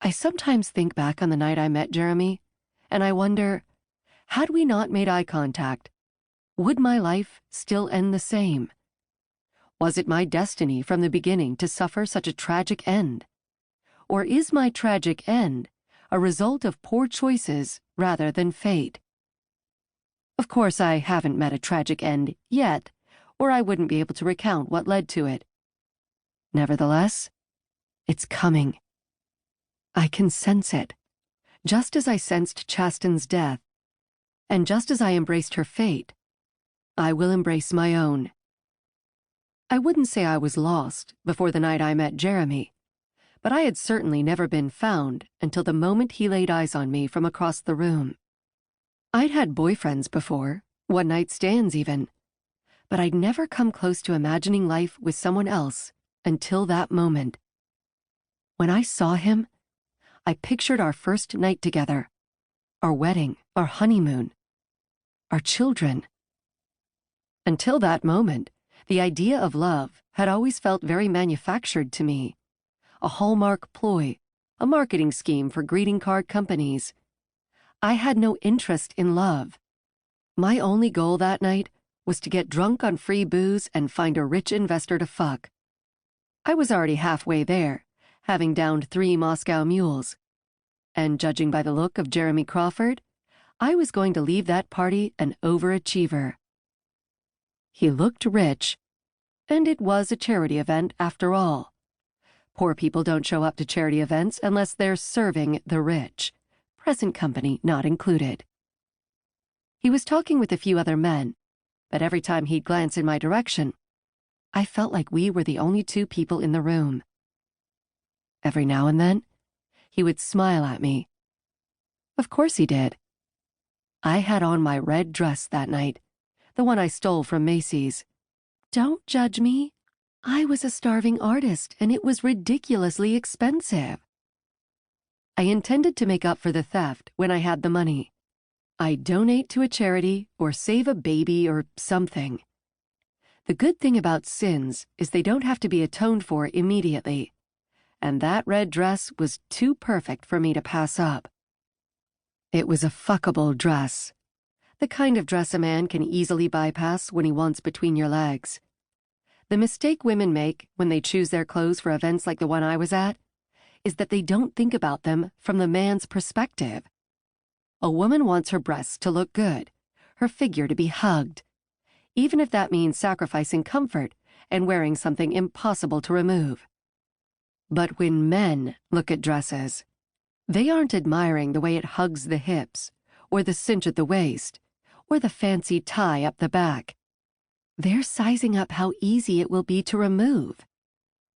I sometimes think back on the night I met Jeremy, and I wonder, had we not made eye contact, would my life still end the same? Was it my destiny from the beginning to suffer such a tragic end? Or is my tragic end a result of poor choices rather than fate? Of course, I haven't met a tragic end yet, or I wouldn't be able to recount what led to it. Nevertheless, it's coming. I can sense it, just as I sensed Chasten's death, and just as I embraced her fate, I will embrace my own. I wouldn't say I was lost before the night I met Jeremy, but I had certainly never been found until the moment he laid eyes on me from across the room. I'd had boyfriends before, one-night stands even, but I'd never come close to imagining life with someone else until that moment. When I saw him, I pictured our first night together, our wedding, our honeymoon, our children. Until that moment, the idea of love had always felt very manufactured to me, a hallmark ploy, a marketing scheme for greeting card companies. I had no interest in love. My only goal that night was to get drunk on free booze and find a rich investor to fuck. I was already halfway there, having downed 3 Moscow mules. And judging by the look of Jeremy Crawford, I was going to leave that party an overachiever. He looked rich, and it was a charity event after all. Poor people don't show up to charity events unless they're serving the rich, present company not included. He was talking with a few other men, but every time he'd glance in my direction, I felt like we were the only 2 people in the room. Every now and then, he would smile at me. Of course he did. I had on my red dress that night, the one I stole from Macy's. Don't judge me. I was a starving artist, and it was ridiculously expensive. I intended to make up for the theft when I had the money. I'd donate to a charity or save a baby or something. The good thing about sins is they don't have to be atoned for immediately, and that red dress was too perfect for me to pass up. It was a fuckable dress, the kind of dress a man can easily bypass when he wants between your legs. The mistake women make when they choose their clothes for events like the one I was at is that they don't think about them from the man's perspective. A woman wants her breasts to look good, her figure to be hugged, even if that means sacrificing comfort and wearing something impossible to remove. But when men look at dresses, they aren't admiring the way it hugs the hips, or the cinch at the waist, or the fancy tie up the back. They're sizing up how easy it will be to remove.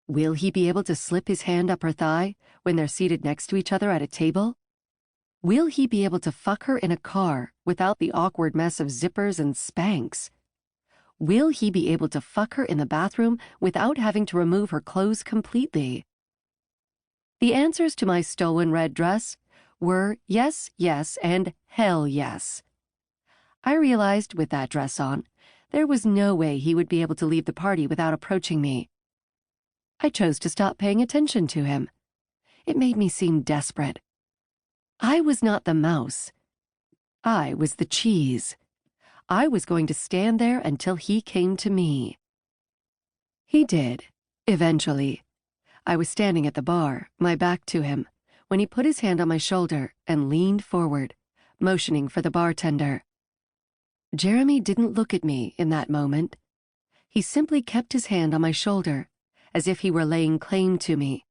Will he be able to slip his hand up her thigh when they're seated next to each other at a table? Will he be able to fuck her in a car without the awkward mess of zippers and Spanx? Will he be able to fuck her in the bathroom without having to remove her clothes completely? The answers to my stolen red dress were yes, yes, and hell yes. I realized with that dress on, there was no way he would be able to leave the party without approaching me. I chose to stop paying attention to him. It made me seem desperate. I was not the mouse. I was the cheese. I was going to stand there until he came to me. He did, eventually. I was standing at the bar, my back to him, when he put his hand on my shoulder and leaned forward, motioning for the bartender. Jeremy didn't look at me in that moment. He simply kept his hand on my shoulder, as if he were laying claim to me.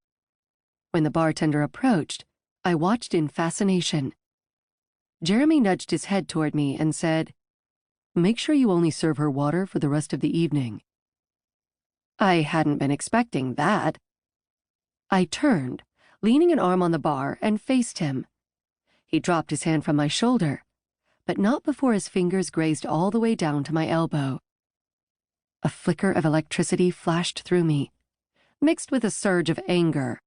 When the bartender approached, I watched in fascination. Jeremy nudged his head toward me and said, "Make sure you only serve her water for the rest of the evening." I hadn't been expecting that. I turned, leaning an arm on the bar, and faced him. He dropped his hand from my shoulder, but not before his fingers grazed all the way down to my elbow. A flicker of electricity flashed through me, mixed with a surge of anger.